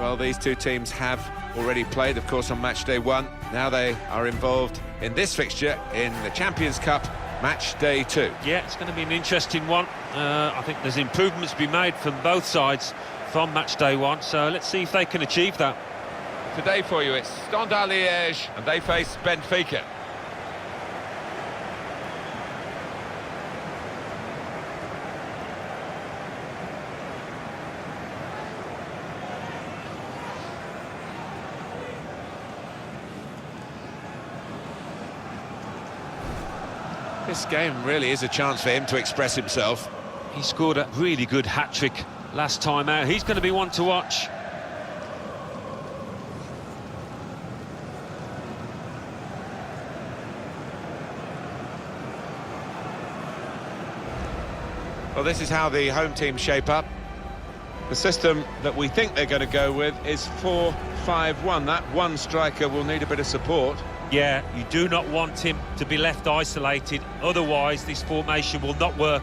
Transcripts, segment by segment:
Well, these two teams have already played, of course, on match day 1. Now they are involved in this fixture in the Champions Cup, match day 2. Yeah, it's going to be an interesting one. I think there's improvements to be made from both sides from match day 1, so let's see if they can achieve that. Today for you, it's Standard Liège, and they face Benfica. This game really is a chance for him to express himself. He scored a really good hat-trick last time out. He's going to be one to watch. Well, this is how the home team shape up. The system that we think they're going to go with is 4-5-1. That one striker will need a bit of support. Yeah, you do not want him to be left isolated, otherwise this formation will not work.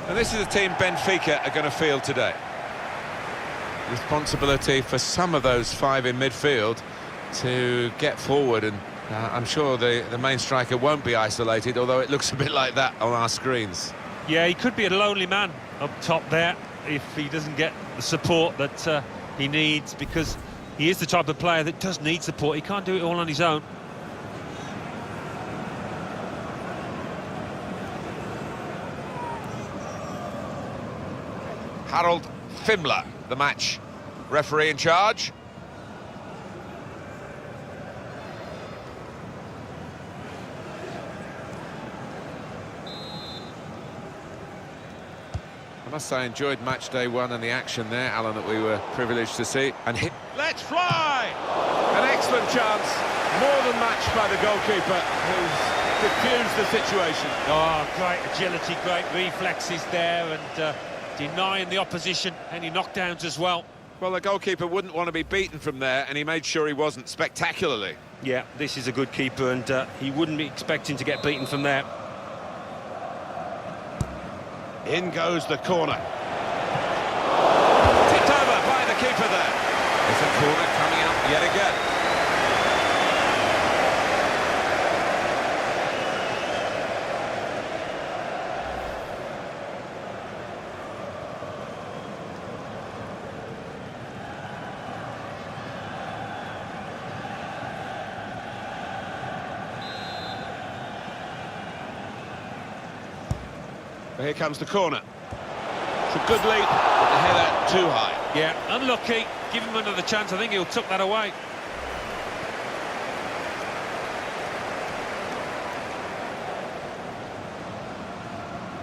And this is the team Benfica are going to field today. Responsibility for some of those 5 in midfield to get forward, and I'm sure the main striker won't be isolated, although it looks a bit like that on our screens. Yeah, he could be a lonely man up top there if he doesn't get the support that he needs, because he is the type of player that does need support. He can't do it all on his own. Harold Fimler, the match referee in charge. I must say, I enjoyed match day 1 and the action there, Alan, that we were privileged to see. And hit. Let's fly! An excellent chance, more than matched by the goalkeeper, who's diffused the situation. Oh, great agility, great reflexes there, and denying the opposition any knockdowns as well. Well, the goalkeeper wouldn't want to be beaten from there, and he made sure he wasn't spectacularly. Yeah, this is a good keeper, and he wouldn't be expecting to get beaten from there. In goes the corner. Tipped over by the keeper there. There's a corner coming up yet again. Here comes the corner. It's a good leap, but the header too high. Yeah, unlucky. Give him another chance. I think he'll tuck that away.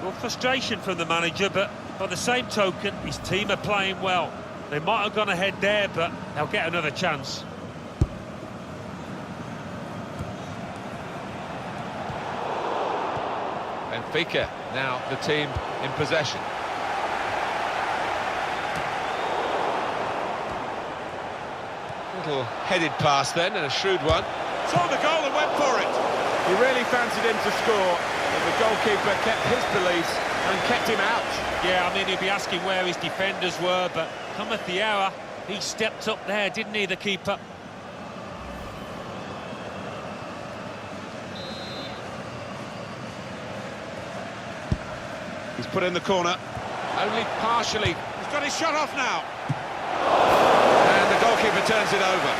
Well, frustration from the manager, but by the same token, his team are playing well. They might have gone ahead there, but they'll get another chance. Benfica now the team in possession. Little headed pass then, and a shrewd one. Saw the goal and went for it. He really fancied him to score, but the goalkeeper kept his beliefs and kept him out. Yeah, I mean, he'd be asking where his defenders were, but cometh the hour. He stepped up there, didn't he, the keeper? He's put in the corner, only partially. He's got his shot off now. And the goalkeeper turns it over.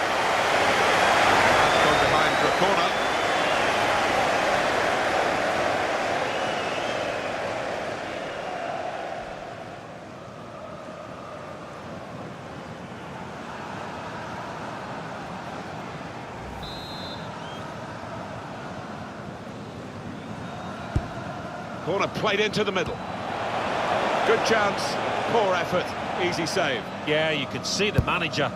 That's gone behind for a corner. Corner played into the middle. Good chance, poor effort, easy save. Yeah, you can see the manager.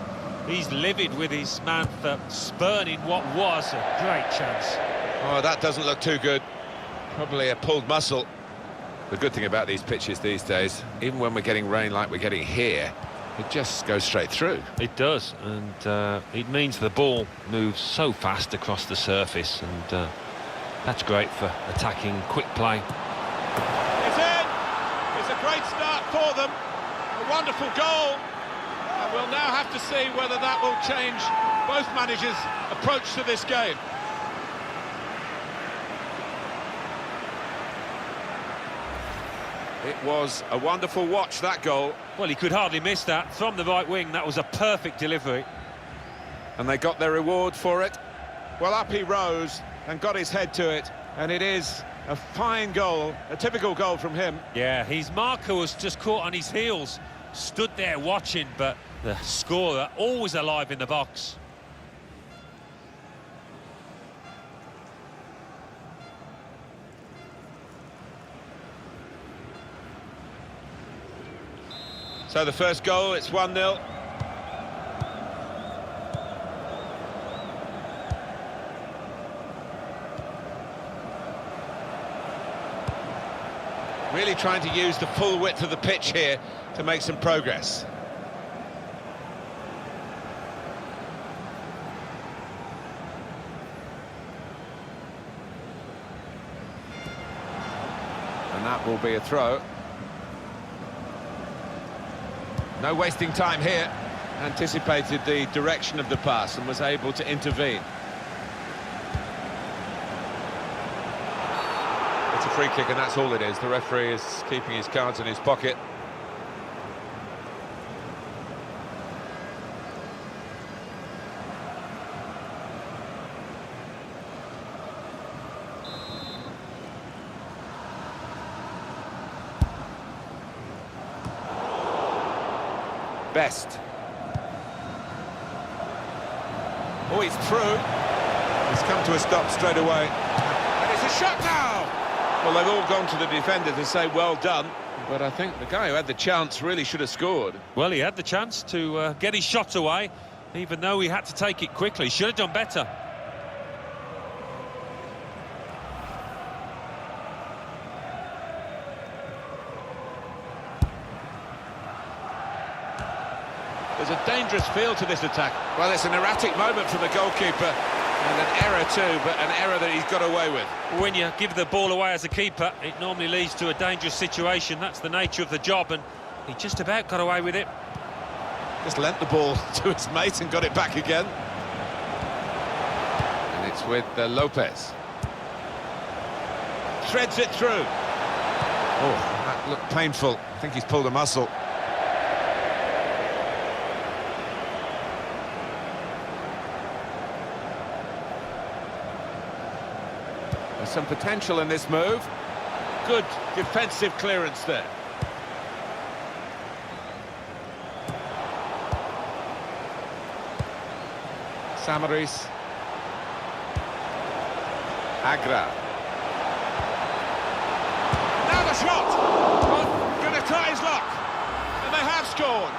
He's livid with his man for spurning what was a great chance. Oh, that doesn't look too good. Probably a pulled muscle. The good thing about these pitches these days, even when we're getting rain like we're getting here, It just goes straight through. It does, and it means the ball moves so fast across the surface, and that's great for attacking quick play. It's in! It's a great start for them. A wonderful goal. And we'll now have to see whether that will change both managers' approach to this game. It was a wonderful watch, that goal. Well, he could hardly miss that. From the right wing, that was a perfect delivery. And they got their reward for it. Well, up he rose and got his head to it. And it is a fine goal, a typical goal from him. Yeah, his marker was just caught on his heels. Stood there watching, but the scorer always alive in the box. So the first goal, it's 1-0. Really trying to use the full width of the pitch here to make some progress. And that will be a throw. No wasting time here. Anticipated the direction of the pass and was able to intervene. It's a free kick and that's all it is. The referee is keeping his cards in his pocket. Best. Oh, he's through. He's come to a stop straight away. And it's a shot now! Well, they've all gone to the defender to say well done, but I think the guy who had the chance really should have scored. Well, he had the chance to get his shot away, even though he had to take it quickly. Should have done better. There's a dangerous feel to this attack. Well, it's an erratic moment from the goalkeeper, and an error too, but an error that he's got away with. When you give the ball away as a keeper, it normally leads to a dangerous situation. That's the nature of the job, and he just about got away with it. Just lent the ball to his mate and got it back again. And it's with Lopez. Threads it through. Oh, that looked painful. I think he's pulled a muscle. There's some potential in this move. Good defensive clearance there. Samaris. Agra. Now the shot! Oh, going to try his luck. And they have scored.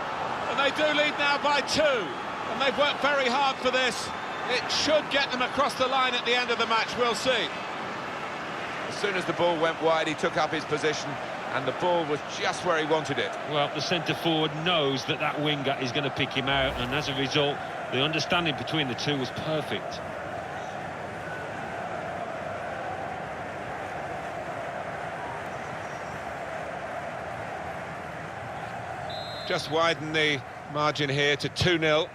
And they do lead now by 2. And they've worked very hard for this. It should get them across the line at the end of the match. We'll see. As soon as the ball went wide, he took up his position, and the ball was just where he wanted it. Well, the centre-forward knows that that winger is going to pick him out, and as a result, the understanding between the two was perfect. Just widen the margin here to 2-0.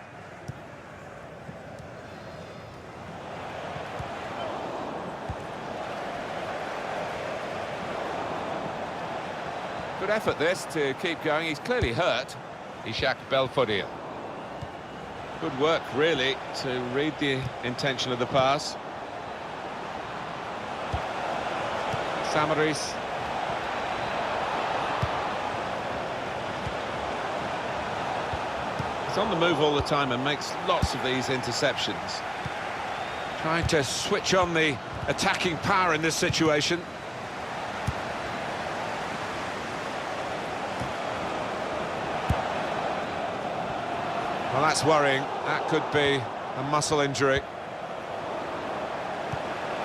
Good effort this to keep going. He's clearly hurt. Ishak Belfodil. Good work really to read the intention of the pass. Samaris. He's on the move all the time and makes lots of these interceptions. Trying to switch on the attacking power in this situation. Well, that's worrying. That could be a muscle injury.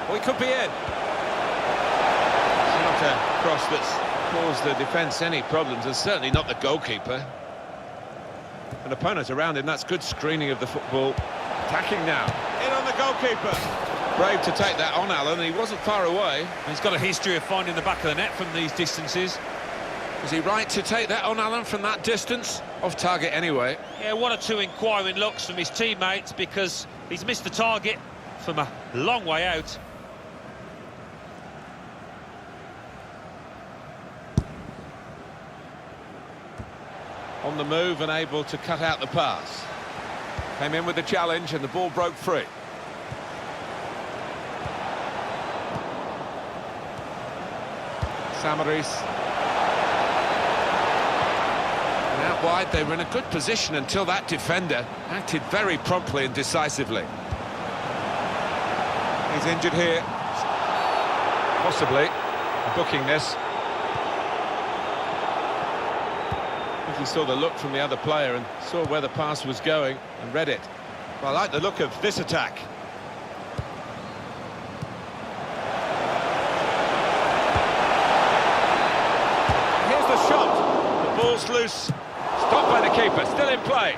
Well, he could be in. It's not a cross that's caused the defence any problems, and certainly not the goalkeeper. an opponent around him. That's good screening of the football. Attacking now. In on the goalkeeper. Brave to take that on, Alan. He wasn't far away. He's got a history of finding the back of the net from these distances. Was he right to take that on, Alan, from that distance? Off target anyway. Yeah, one or two inquiring looks from his teammates because he's missed the target from a long way out. On the move and able to cut out the pass. Came in with the challenge and the ball broke free. Samaris. And out wide, they were in a good position until that defender acted very promptly and decisively. He's injured here. Possibly booking this. I think he saw the look from the other player and saw where the pass was going and read it. Well, I like the look of this attack. Here's the shot. The ball's loose. Stopped by the keeper. Still in play.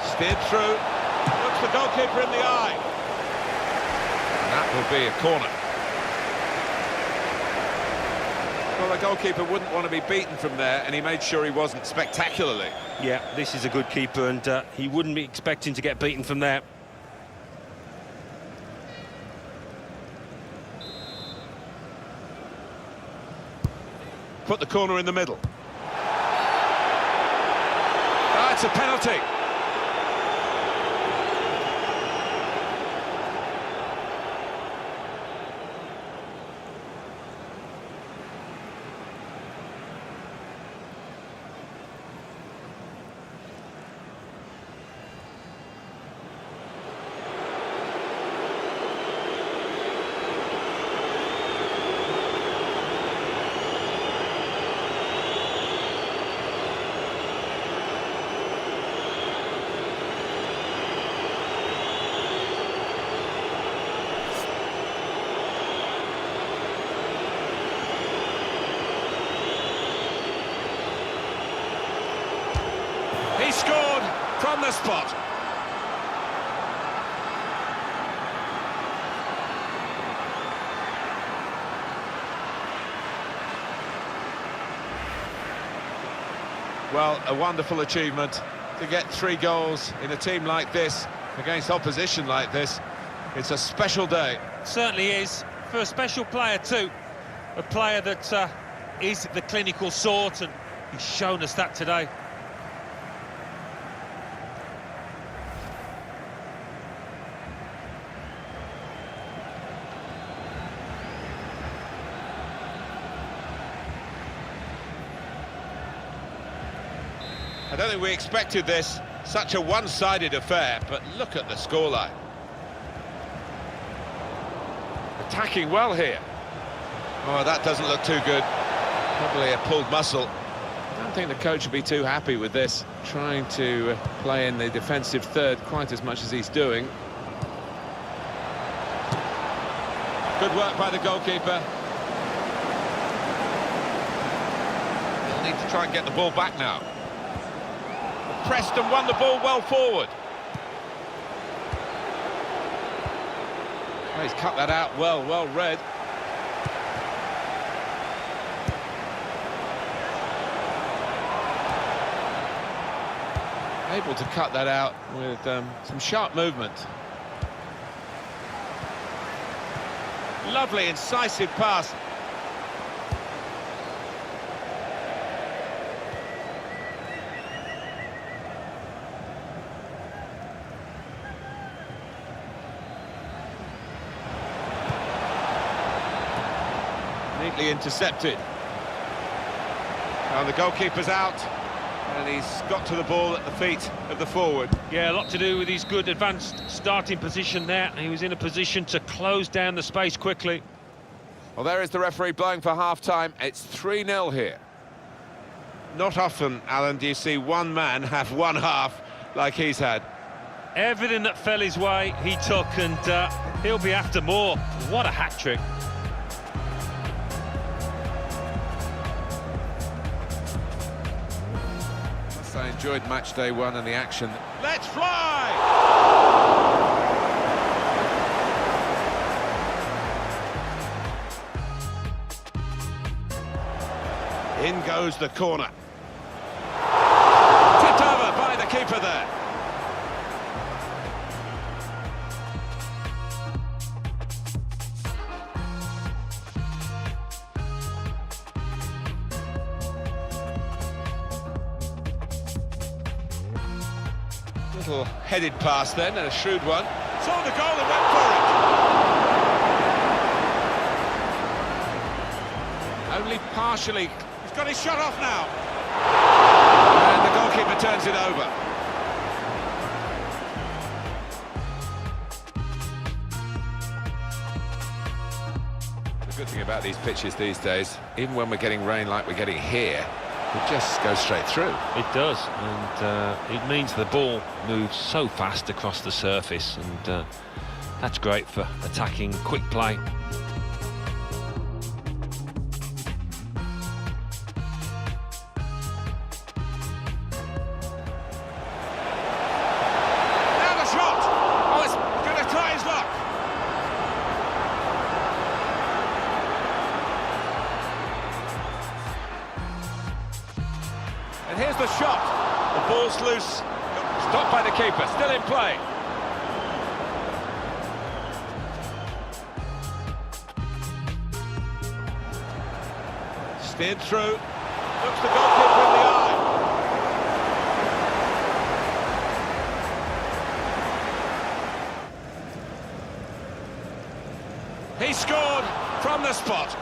Steered through. Looks the goalkeeper in the eye. That will be a corner. Well, the goalkeeper wouldn't want to be beaten from there, and he made sure he wasn't spectacularly. Yeah, this is a good keeper, and he wouldn't be expecting to get beaten from there. Put the corner in the middle. Ah, it's a penalty. He scored from the spot. Well, a wonderful achievement to get 3 goals in a team like this, against opposition like this. It's a special day. Certainly is, for a special player too. A player that is the clinical sort, and he's shown us that today. I don't think we expected this, such a one-sided affair, but look at the scoreline. Attacking well here. Oh, that doesn't look too good. Probably a pulled muscle. I don't think the coach would be too happy with this, trying to play in the defensive third quite as much as he's doing. Good work by the goalkeeper. They'll need to try and get the ball back now. Pressed and won the ball well forward. Oh, he's cut that out well read. Able to cut that out with some sharp movement. Lovely, incisive pass. Neatly intercepted. Now the goalkeeper's out, and he's got to the ball at the feet of the forward. Yeah, a lot to do with his good advanced starting position there. He was in a position to close down the space quickly. Well, there is the referee blowing for half-time. It's 3-0 here. Not often, Alan, do you see one man have one half like he's had. Everything that fell his way, he took, and he'll be after more. What a hat-trick. I enjoyed match day one and the action. Let's fly! In goes the corner. Tipped over by the keeper there. Little headed pass then, and a shrewd one. Saw the goal and went for it. Only partially. He's got his shot off now. And the goalkeeper turns it over. The good thing about these pitches these days, even when we're getting rain like we're getting here, it just goes straight through. It does, and it means the ball moves so fast across the surface, and that's great for attacking quick play. Now the shot! Oh, it's going to try his luck. And here's the shot. The ball's loose. Stopped by the keeper. Still in play. Steered through. Looks the goalkeeper in the eye. He scored from the spot.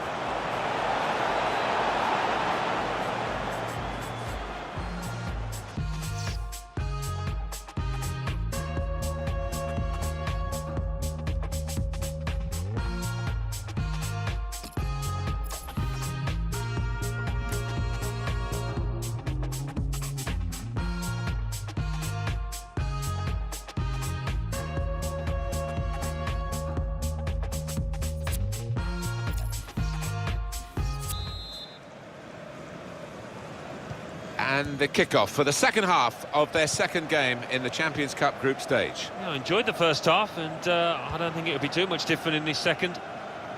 And the kickoff for the second half of their second game in the Champions Cup group stage. Yeah, I enjoyed the first half, and I don't think it'll be too much different in this second.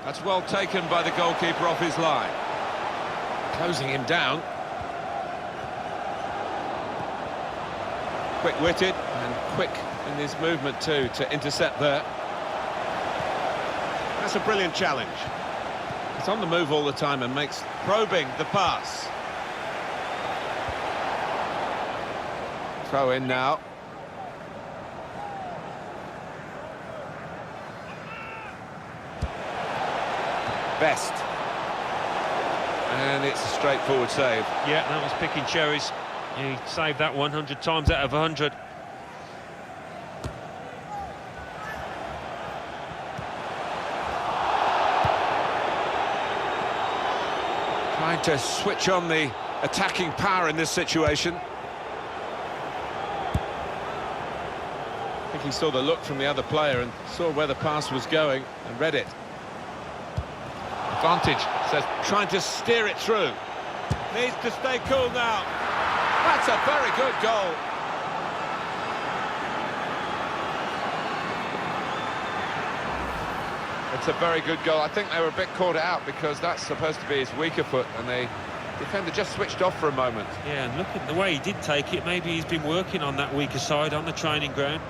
That's well taken by the goalkeeper off his line. Closing him down. Quick-witted and quick in his movement too to intercept there. That's a brilliant challenge. He's on the move all the time and makes probing the pass. Throw in now. Best. And it's a straightforward save. Yeah, that was picking cherries. He saved that 100 times out of 100. Trying to switch on the attacking power in this situation. I think he saw the look from the other player and saw where the pass was going and read it. Advantage, says, trying to steer it through. Needs to stay cool now. That's a very good goal. It's a very good goal. I think they were a bit caught out because that's supposed to be his weaker foot, and the defender just switched off for a moment. Yeah, and look at the way he did take it. Maybe he's been working on that weaker side on the training ground.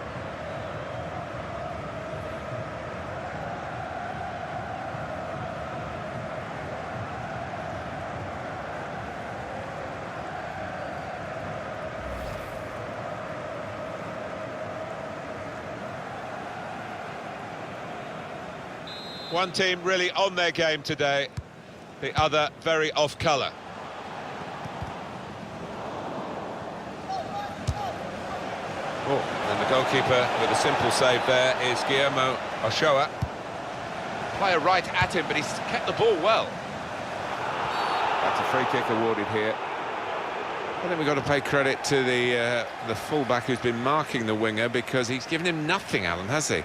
One team really on their game today, the other very off colour. Oh, and the goalkeeper with a simple save there is Guillermo Ochoa. Player right at him, but he's kept the ball well. That's a free kick awarded here. I think we've got to pay credit to the fullback who's been marking the winger, because he's given him nothing, Alan, has he?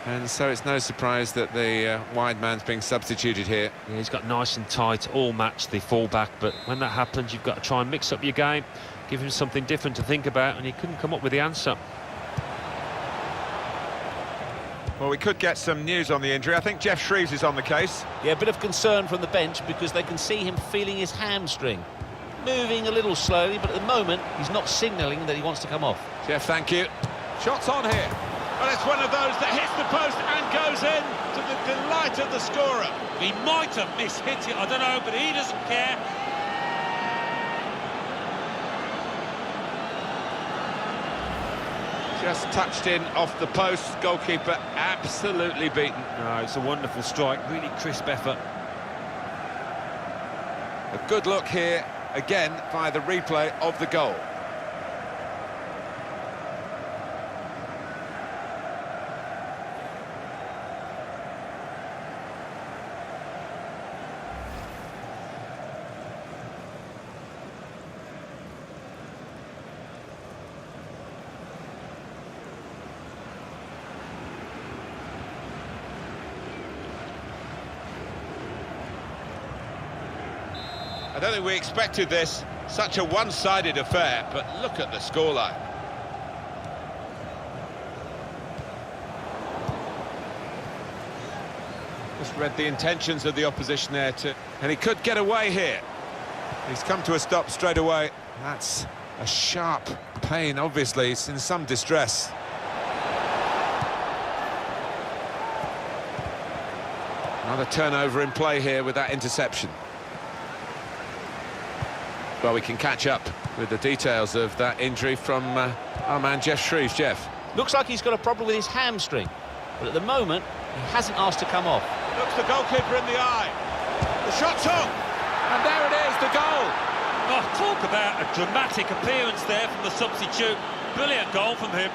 And so it's no surprise that the wide man's being substituted here. Yeah, he's got nice and tight, all match the fullback, but when that happens, you've got to try and mix up your game. give him something different to think about, and he couldn't come up with the answer. Well, we could get some news on the injury. I think Jeff Shreves is on the case. Yeah, a bit of concern from the bench because they can see him feeling his hamstring. Moving a little slowly, but at the moment, he's not signalling that he wants to come off. Jeff, thank you. Shots on here. Well, it's one of those that hits the post and goes in to the delight of the scorer. He might have mishit it, I don't know, but he doesn't care. Just touched in off the post. Goalkeeper absolutely beaten. No, it's a wonderful strike, really crisp effort. A good look here, again, via the replay of the goal. I don't think we expected this, such a one-sided affair, but look at the scoreline. Just read the intentions of the opposition there, and he could get away here. He's come to a stop straight away. That's a sharp pain, obviously. He's in some distress. Another turnover in play here with that interception. Well, we can catch up with the details of that injury from our man Jeff Shreves. Jeff. Looks like he's got a problem with his hamstring, but at the moment, he hasn't asked to come off. Looks the goalkeeper in the eye. The shot's on, and there it is, the goal. Oh, talk about a dramatic appearance there from the substitute. Brilliant goal from him.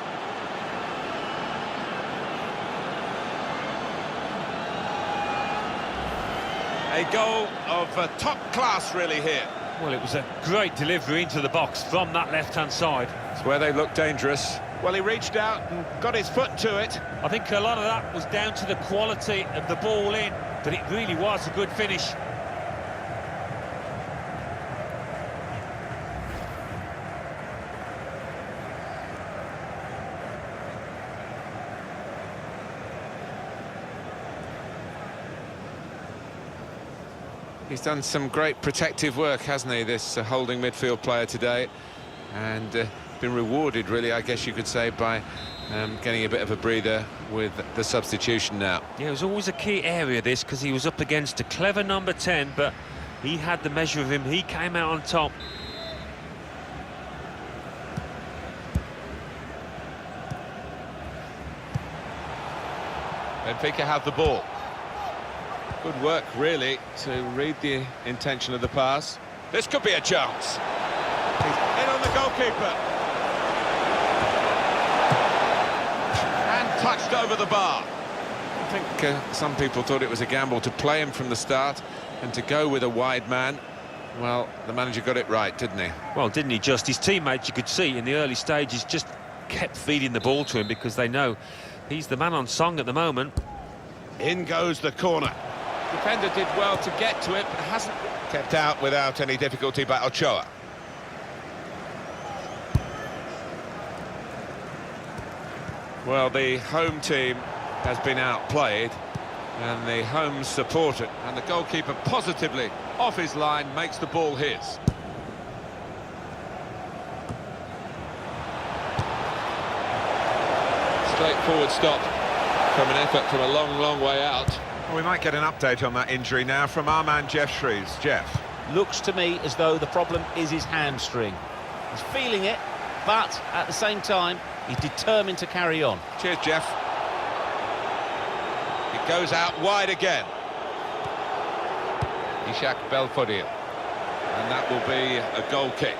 A goal of top class, really, here. Well, it was a great delivery into the box from that left-hand side. It's where they look dangerous. Well, he reached out and got his foot to it. I think a lot of that was down to the quality of the ball in, but it really was a good finish. He's done some great protective work, hasn't he, this holding midfield player today, and been rewarded, really, I guess you could say, by getting a bit of a breather with the substitution now. Yeah, it was always a key area, this, because he was up against a clever number 10, but he had the measure of him. He came out on top. Benfica have the ball. Good work, really, to read the intention of the pass. This could be a chance. He's in on the goalkeeper. And touched over the bar. I think some people thought it was a gamble to play him from the start and to go with a wide man. Well, the manager got it right, didn't he? Well, didn't he just? His teammates, you could see in the early stages, just kept feeding the ball to him because they know he's the man on song at the moment. In goes the corner. Defender did well to get to it, but hasn't kept out without any difficulty by Ochoa. Well, the home team has been outplayed, and the home supporter, and the goalkeeper positively off his line makes the ball his. Straightforward stop from an effort from a long, long way out. Well, we might get an update on that injury now from our man Jeff Shreves. Jeff. Looks to me as though the problem is his hamstring. He's feeling it, but at the same time, he's determined to carry on. Cheers, Jeff. It goes out wide again. Ishak Belfodil. And that will be a goal kick.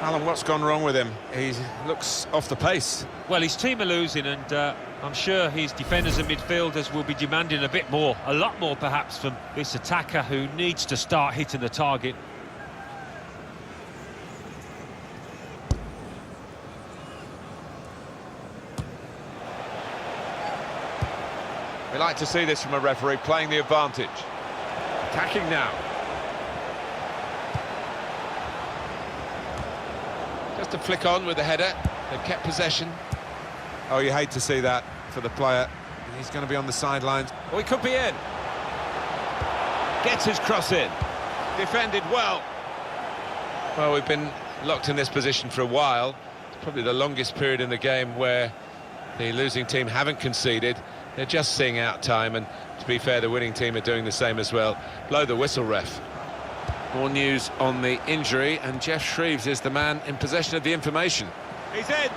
Alan, what's gone wrong with him? He looks off the pace. Well, his team are losing, and I'm sure his defenders and midfielders will be demanding a bit more, a lot more perhaps, from this attacker who needs to start hitting the target. We like to see this from a referee, playing the advantage. Attacking now. Just a flick on with the header. They've kept possession. Oh, you hate to see that for the player. He's going to be on the sidelines. Oh, he could be in. Gets his cross in. Defended well. Well, we've been locked in this position for a while. It's probably the longest period in the game where the losing team haven't conceded. They're just seeing out time, and to be fair, the winning team are doing the same as well. Blow the whistle, ref. More news on the injury, and Jeff Shreves is the man in possession of the information. He's in.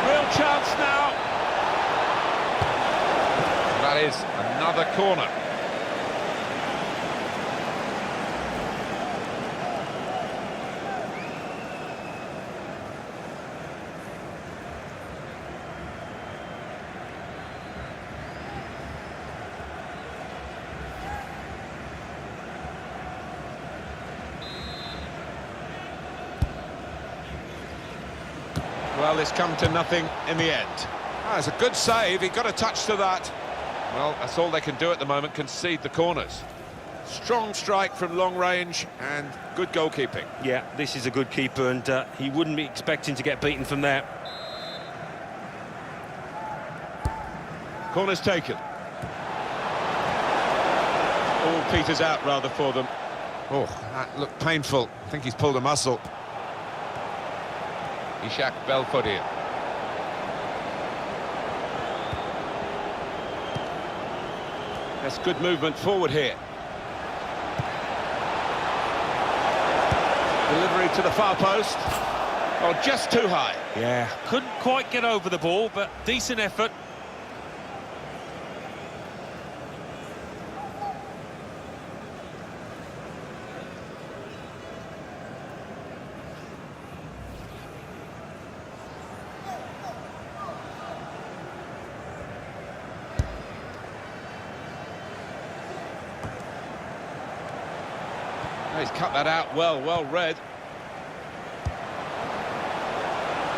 Real chance now. That is another corner. Well, it's come to nothing in the end. Ah, it's a good save. He got a touch to that. Well, that's all they can do at the moment, concede the corners. Strong strike from long range and good goalkeeping. Yeah, this is a good keeper, and he wouldn't be expecting to get beaten from there. Corner's taken. All peters out, rather, for them. Oh, that looked painful. I think he's pulled a muscle. Ishak Belfodil. That's good movement forward here. Delivery to the far post. Oh, just too high. Yeah, couldn't quite get over the ball, but decent effort. He's cut that out well read.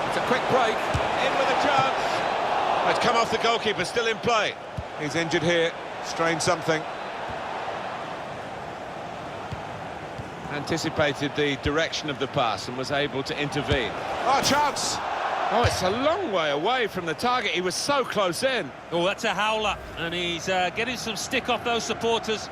It's a quick break, in with a chance. It's come off the goalkeeper, still in play. He's injured here, strained something. Anticipated the direction of the pass and was able to intervene. Oh, chance! Oh, it's a long way away from the target. He was so close in. Oh, that's a howler, and he's getting some stick off those supporters.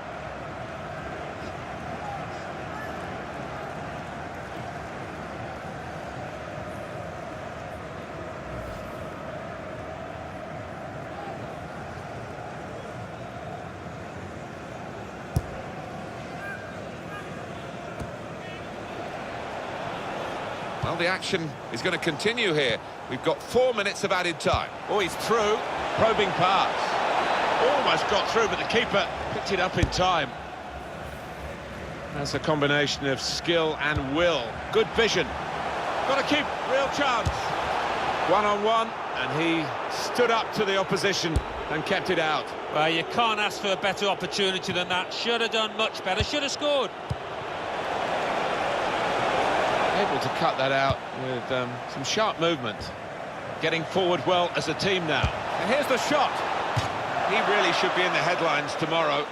Well, the action is going to continue here. We've got 4 minutes of added time. Oh, he's through. Probing pass. Almost got through, but the keeper picked it up in time. That's a combination of skill and will. Good vision. Got to keep. Real chance. One-on-one, and he stood up to the opposition and kept it out. Well, you can't ask for a better opportunity than that. Should have done much better. Should have scored. Able to cut that out with some sharp movement. Getting forward well as a team now. And here's the shot. He really should be in the headlines tomorrow.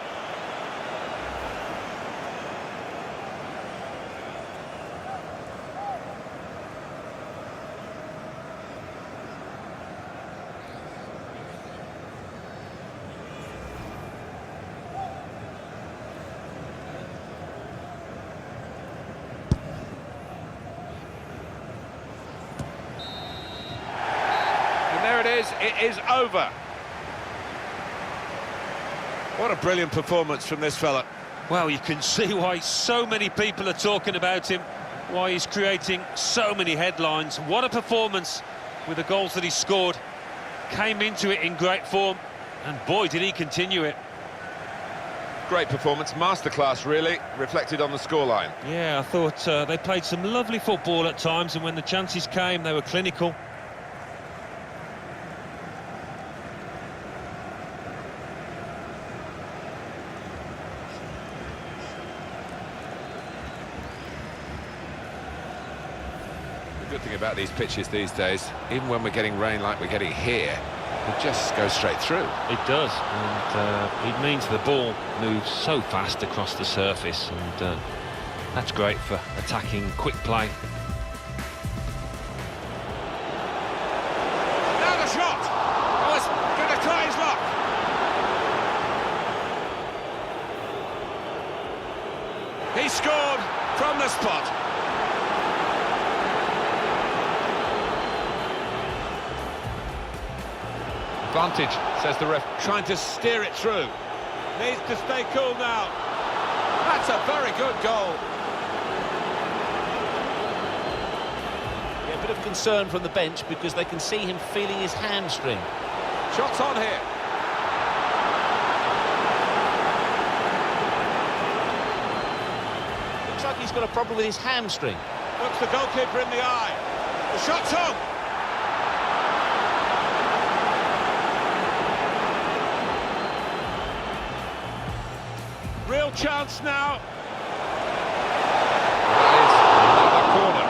It is over. What a brilliant performance from this fella. Well, you can see why so many people are talking about him, why he's creating so many headlines. What a performance with the goals that he scored. Came into it in great form, and boy, did he continue it. Great performance, masterclass really, reflected on the scoreline. Yeah, I thought they played some lovely football at times, and when the chances came, they were clinical. The good thing about these pitches these days, even when we're getting rain like we're getting here, it just goes straight through. It does, and it means the ball moves so fast across the surface, and That's great for attacking quick play. Now the shot! Oh, it's going to try his luck. He scored from the spot. Advantage, says the ref. Trying to steer it through. Needs to stay cool now. That's a very good goal. Yeah, a bit of concern from the bench because they can see him feeling his hamstring. Shots on here. Looks like he's got a problem with his hamstring. Looks the goalkeeper in the eye. The shot's on. Real chance now. That is another corner.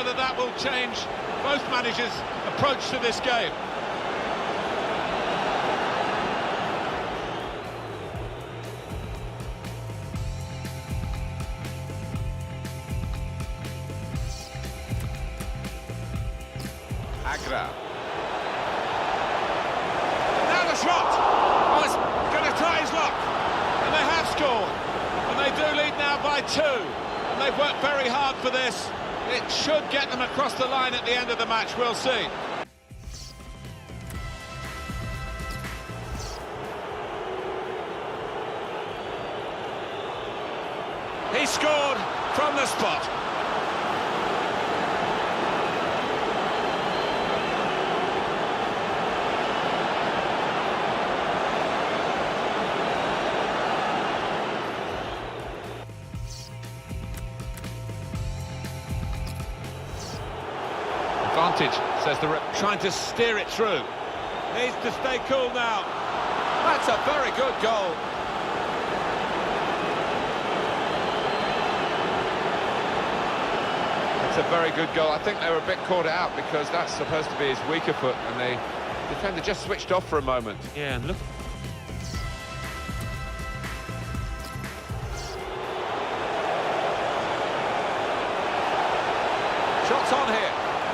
whether that will change both managers' approach to this game. Agra. Now the shot! Oh, it's going to try his luck. And they have scored. And they do lead now by 2. And they've worked very hard for this. It should get them across the line at the end of the match. We'll see. He scored from the spot. Advantage, says the rep, trying to steer it through. Needs to stay cool now. That's a very good goal. It's a very good goal. I think they were a bit caught out because that's supposed to be his weaker foot, and the defender just switched off for a moment. Yeah, and look. Shots on here.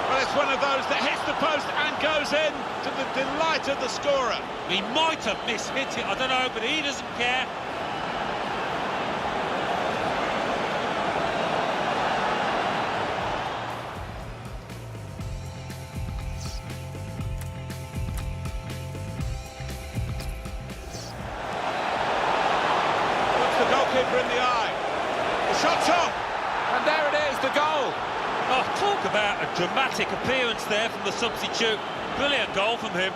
Well, it's one of those that hits the post and goes in to the delight of the scorer. He might have mishit it, I don't know, but he doesn't care. Looks the goalkeeper in the eye. The shot's on, and there it is, the goal. Oh, talk about a dramatic appearance there from the substitute. Brilliant goal from him.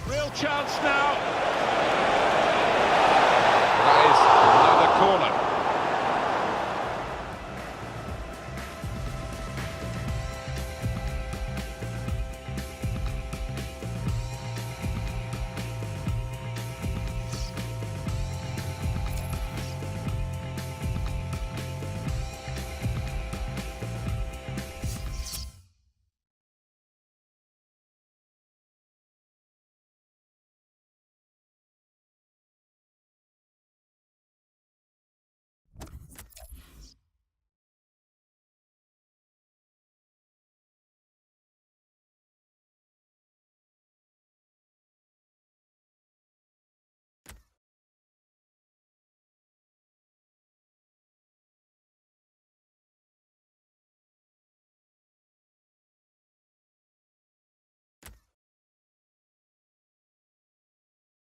Real chance now.